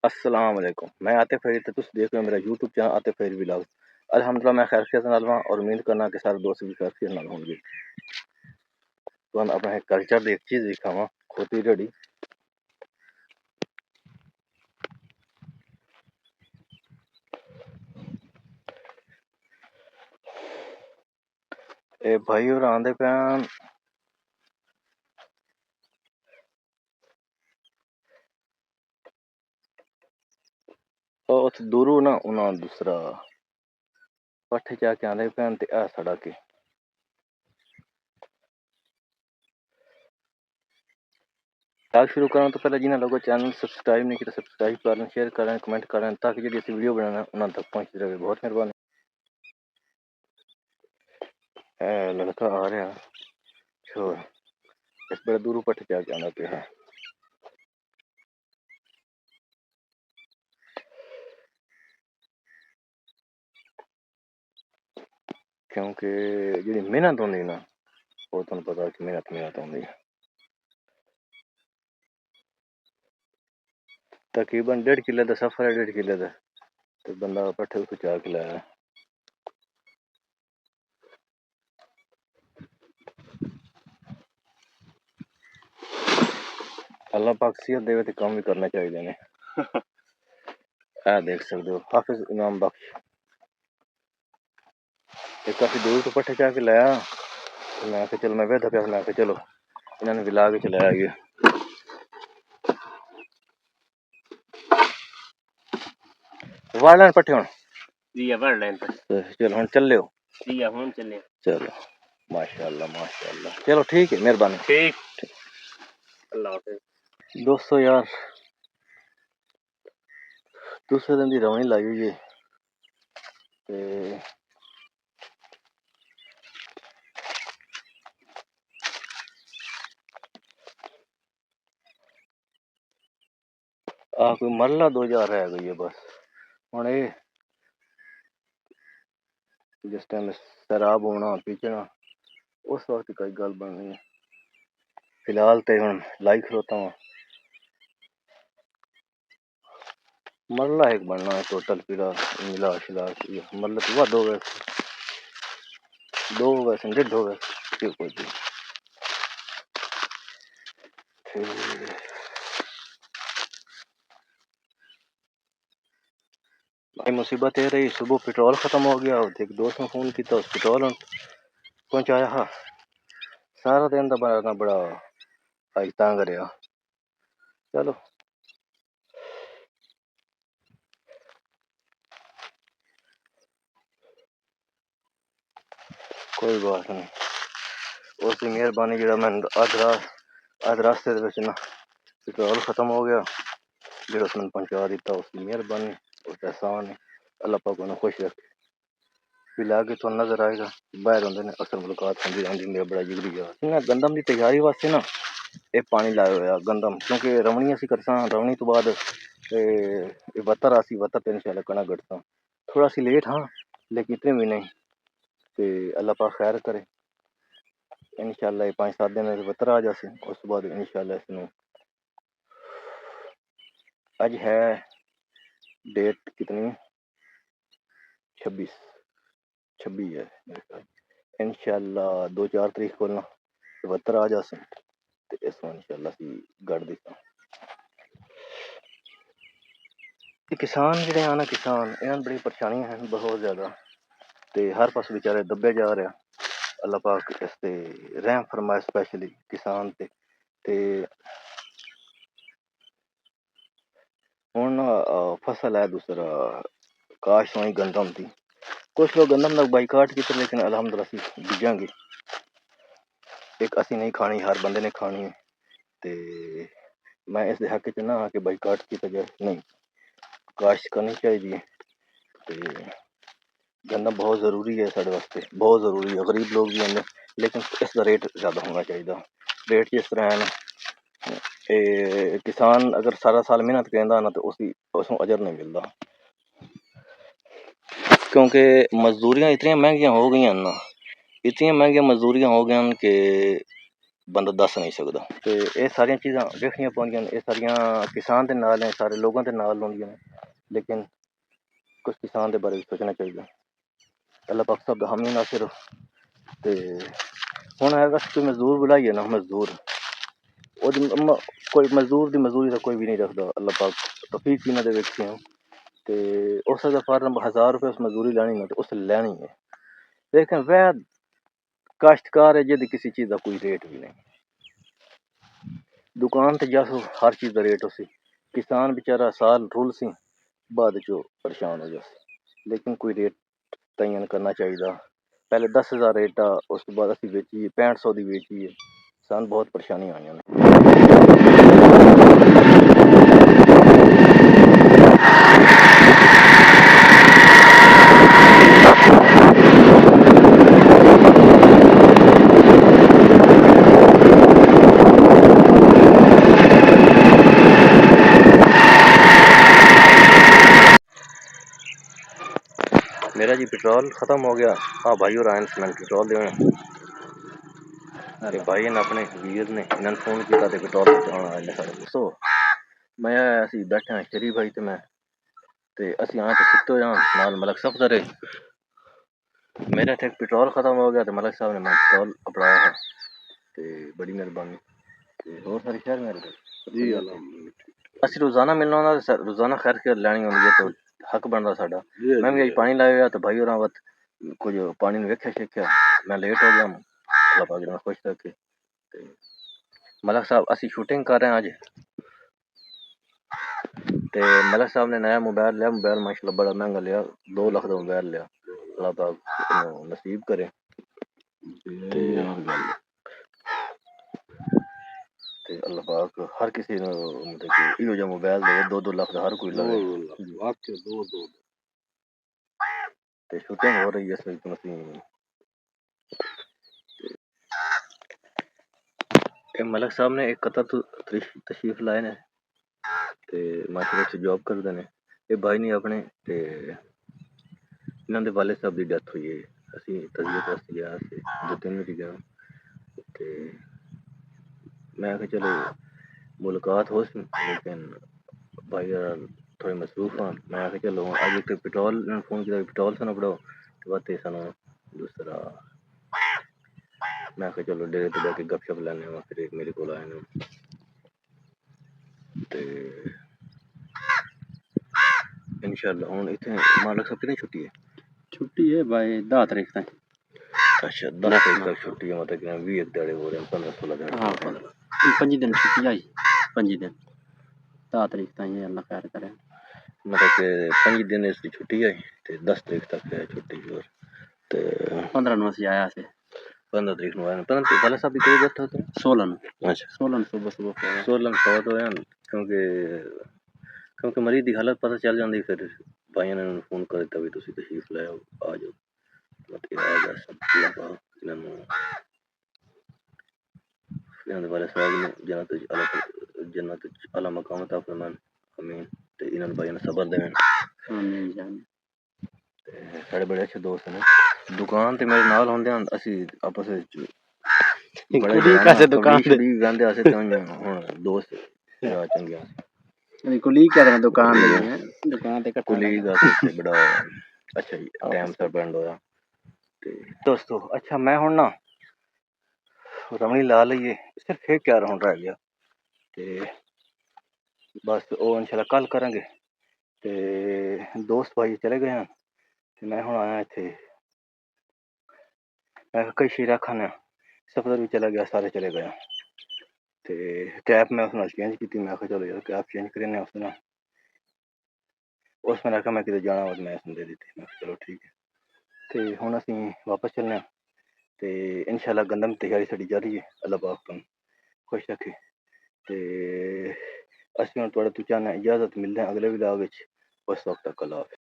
अस्सलाम वालेकुम। मैं आतिफ फरीद ते तुस देख रहे हो मेरा YouTube channel Atif Farid vlogs. अल्हम्दुलिल्लाह मैं खैरियत नाल हां और उम्मीद करना कि सारे दोस्त भी खैरियत नाल होंगे। तुहानू अपना एक कल्चर दी एक चीज़ दिखावां खोती जेहड़ी ए भाई होर आंदे पैन उत दूरू ना उन्हां दूसरा पट्ठे चा के आंदे पैन ते आ सड़क है। व्लॉग शुरू करने तो पहले जिन्हें लोगों चैनल सब्सक्राइब नहीं किया सब्सक्राइब करें, शेयर करें, कमेंट करें ताकि जो ऐसी वीडियो बनाना उन्हां तक पहुंचती रहे। बहुत मेहरबानी। ए लड़का आ रहा छोर इस बड़े दूरू पट्ठे चा के आंदा पे है क्योंकि जी मेहनत होंगी ना वो तुम पता कि मेहनत होंगी। तकरीबन 1.5 किले का सफर है, 1.5 किले का तो बंदा पट्ठे उस चा के लाया। अल्लाह पाक सेहत देवे तो काम भी करने चाहिए ने। आ देख सकते हो हाफिज इमाम बख्श एक काफी दूर तो पट्ठे चा के लाया। मैं चल मैं बेहतर प्यास मैं चलो इन्होंने भी ला के चलाया गया। वाड़ पट्ठे हूँ जी वाड़ लाइन पर चलो हम चल लियो। जी हम चले चलो माशाल्लाह चलो ठीक है मेहरबानी। ठीक अल्लाह हाफिज। दोस्तों यार दूसरे दिन की रवनी लाई हुई है आ कोई मरला 2000 रह गई है बस हूँ ये जिस टाइम शराब होना पीचना उस वक्त कोई गल बननी है। फिलहाल तो हूँ लाई खलोता वहाँ मरला एक बनना है टोटल फिलहाल मिला शिला मतलब तो वह दो वैसे डेढ़ हो गए कोई भाई मुसीबत ये रही सुबह पेट्रोल खत्म हो गया और एक दोस्त ने फोन किया उस पेट्रोल पहुंचाया हा सारा दिन तो बड़ा बड़ा आज तंग रहा। चलो कोई बात नहीं उसकी मेहरबानी जो मैं अध रास्ते ना पेट्रोल खत्म हो गया जो उसने पहुंचा दिता उसकी मेहरबानी उस एहसान है। अल्लाह पाक उन्हें खुश रखे फिर आगे तो नजर आएगा बाहर होंगे ने अक्सर मुलाकात होंगी रहती मेरा बड़ा जिगरी गया गंदम की तैयारी वास्ते ना ये पानी लाया हुआ गंदम क्योंकि रवनी असी करसा रवनी तो बाद वतर आसी वतर तीन शाला कना गढ़सा थोड़ा सी लेट हाँ लेकिन इतने भी नहीं तो अल्लाह पाक खैर करे इंशाल्लाह 5-7 दिन वतर आ जासे उस बाद इंशाल्लाह इसमें आज है डेट कितनी 26 है इंशाल्लाह 2-4 तारीख को ना वतर आ जासे तो इसमें इंशाल्लाह सी गढ़ देता किसान ਜਿਹੜੇ ਆ ਨਾ किसान ਇਹਨਾਂ बड़ी परेशानियां हैं बहुत ज्यादा ते हर पास बेचारे दबे जा रहे अल्लाह पाक इसते रहम फरमाए स्पेशली किसान ते हुन फसल है दूसरा काश होई गंदम थी कुछ लोग गंदम का बाइकाट किते लेकिन अल्हम्दुलिल्लाह बीजांगे एक असी नहीं खानी हर बंदे ने खानी है ते मैं इस हक च ना कि बाइकाट किया जाए नहीं काश करनी चाहिए ते गंदम बहुत ज़रूरी है साढ़े वास्ते बहुत ज़रूरी है गरीब लोग भी हैं लेकिन इसका रेट ज़्यादा होना चाहिए रेट जिस तरह है ना किसान अगर सारा साल मेहनत करेंदा ना तो उसको अजर नहीं मिलता क्योंकि मजदूरियाँ इतनी महंगियाँ हो गई हैं ना इतनी महंगी मजदूरियाँ हो गई कि ਬੰਦਾ ਦੱਸ ਨਹੀਂ ਸਕਦਾ। ਤੇ ਇਹ ਸਾਰੀਆਂ ਚੀਜ਼ਾਂ ਵੇਖਣੀਆਂ ਪੈਂਦੀਆਂ ਨੇ। ਇਹ ਸਾਰੀਆਂ ਕਿਸਾਨ ਦੇ ਨਾਲ ਨੇ, ਸਾਰੇ ਲੋਕਾਂ ਦੇ ਨਾਲ ਹੁੰਦੀਆਂ ਨੇ, ਲੇਕਿਨ ਕੁਛ ਕਿਸਾਨ ਦੇ ਬਾਰੇ ਵੀ ਸੋਚਣਾ ਚਾਹੀਦਾ। ਅੱਲਾਹ ਪਾਕ ਸਭ ਦਾ ਹਾਮੀ ਨਾਸਿਰ। ਤੇ ਹੁਣ ਹੈਗਾ ਕੋਈ ਮਜ਼ਦੂਰ ਬੁਲਾਈਏ ਨਾ, ਮਜ਼ਦੂਰ ਉਹਦੀ ਕੋਈ ਮਜ਼ਦੂਰ ਦੀ ਮਜ਼ਦੂਰੀ ਦਾ ਕੋਈ ਵੀ ਨਹੀਂ ਰੱਖਦਾ। ਅੱਲਾਹ ਪਾਕ ਤੌਫੀਕ ਇਹਨਾਂ ਦੇ ਵਿੱਚ ਹੈ। ਤੇ ਉਸ ਦਾ ਫਾਰਮ 1000 रुपये उस मजदूरी लैनी ना, तो उस लैनी है। लेकिन वह काश्तकार है जिद किसी चीज़ का कोई रेट भी नहीं। दुकान ते जासो हर चीज़ का रेट उसी, किसान बेचारा साल रुल सी बाद चो परेशान हो जाए। लेकिन कोई रेट तयन करना चाहिए। पहले 10,000 रेट आ, उस तो बाद असी बेची 6500 की बेची है। सान बहुत परेशानी आई ने। मेरा जी पेट्रोल ख़त्म हो गया। हाँ भाई और आए सीमेंट पेट्रोल देने। अरे भाई ने अपने वीर ने इन्होंने फोन किया तो पेट्रोल पहुँचाना आए ने सारे। दसो मैं असी बैठे हैं शरीफ भाई तो मैं ते असी आए तो सुते हो नाल मलक सफदर है। मेरा इतने पेट्रोल ख़त्म हो गया तो मलक साहब ने मैं पेट्रोल अपनाया है। तो बड़ी मेहरबानी। और सारी शहर मेरे जी असी रोज़ाना मिलना होना, रोज़ाना खैर के लैनी होनी है तो हक बनता साडा। मैं भी अज पानी लाया तो भाई और वत कुछ पानी वेख्या शेख्या, मैं लेट हो गया। अल्लाह पाक ने खुश रखे। मलक साहब असी शूटिंग कर रहे हैं अज। ते मलक साहब ने नया मोबाइल लिया। मोबाइल माशाल्लाह बड़ा महंगा लिया, 2 लाख का मोबाइल लिया। अल्लाह पाक नसीब करे। ते अल्लाह पाक हर किसी ने मतलब कि इहो जिहा मोबाइल दे, 2-2 लाख का हर कोई लगे। ते शूटिंग हो रही है इस वक्त मसीह। मलक साहब ने एक कतर तो तशरीफ लाए ने ते माशाल्लाह से जॉब करते हैं। ये भाई नहीं अपने ते इन्हों के वाले साहब की डेथ हुई है। असी तबीयत वास्ते गया 2-3 बजे गया। ते मैं आखिया चलो मुलाकात हो, लेकिन भाई थोड़े मसरूफ हाँ। मैं आखिया चलो अज एक पेट्रोल फोन किया, पेट्रोल सानू पड़ाओ तो बाद सानू दूसरा मैं आखिया चलो डेरे तो बैठे गपशप लैने। फिर एक मेरे को आए ने ते इंशाअल्लाह हुन इत्थे मालक साहब कितनी छुट्टी है? छुट्टी है भाई 10 तारीख तक। अच्छा 10 तारीख तक छुट्टी है, मतलब कि 20 दिहाड़े हो रहे हैं, 15-16 दिहाड़े। हाँ 5 दिन छुट्टी आई, 5 दिन 10 तारीख तक ये अल्लाह खैर करे। मतलब कि 5 दिन इसकी छुट्टी आई ते 10 तारीख तक है छुट्टी। और ते 15 ਨੂੰ ਅਸੀਂ ਆਇਆ ਸੀ। 15 तारीख ਨੂੰ आए। 15 वाले साहब की कोई डेथ होती है? 16 ਨੂੰ। अच्छा 16 ਨੂੰ सुबह 16 फौत होया क्योंकि मरीज की हालत पता चल जाती। फिर भाइयों ने उन्होंने फोन कर दिता भी तुम तशरीफ ले आओ, आ जाओ। मतलब आ गया सब इन्होंने वाले साहब ने जन्नत आला मकाम अता फरमान। आमीन। ते इन्होंने भाइयों ने सबर देन। आमीन जान। साढ़े बड़े अच्छे दोस्त ने। दुकान ते मेरे नाल होंदे हन असी आपस विच कुली कैसे दुकान ते गंदे आसे ते हुन दोस्त या चंगे अभी कुली क्या करना दुकान दे है, दुकान ते इकट्ठा कुली दा ते बड़ा अच्छा टाइम स्पेंड होया। ते दोस्तों अच्छा मैं हुन ना रमणी ला लईए, सिर्फ एक क्या हुन रह गया ते बस ओ इंशाल्लाह कल करेंगे। ते दोस्त भाई चले गए हैं ते मैं हुन आया इत्थे। मैं कई शेरा खाना सफदर भी चला गया, सारे चले गए। ते कैप मैं उस नाल चेंज की। मैं आखिया चलो यार कैप चेंज करने उस नाल। उस मैंने आखिया मैं किते जाना मैं दे दी। मैं चलो ठीक है। ते हुन असीं वापस चलने ते इंशाल्लाह गंदम तैयारी साडी जारी है। अल्लाह पाक तुम खुश रखे। ते असीं हुन तुहाड़े तो चाहने इजाजत, मिलदे हैं अगले व्लॉग विच। उस वक्त तक अल्लाह हाफिज़।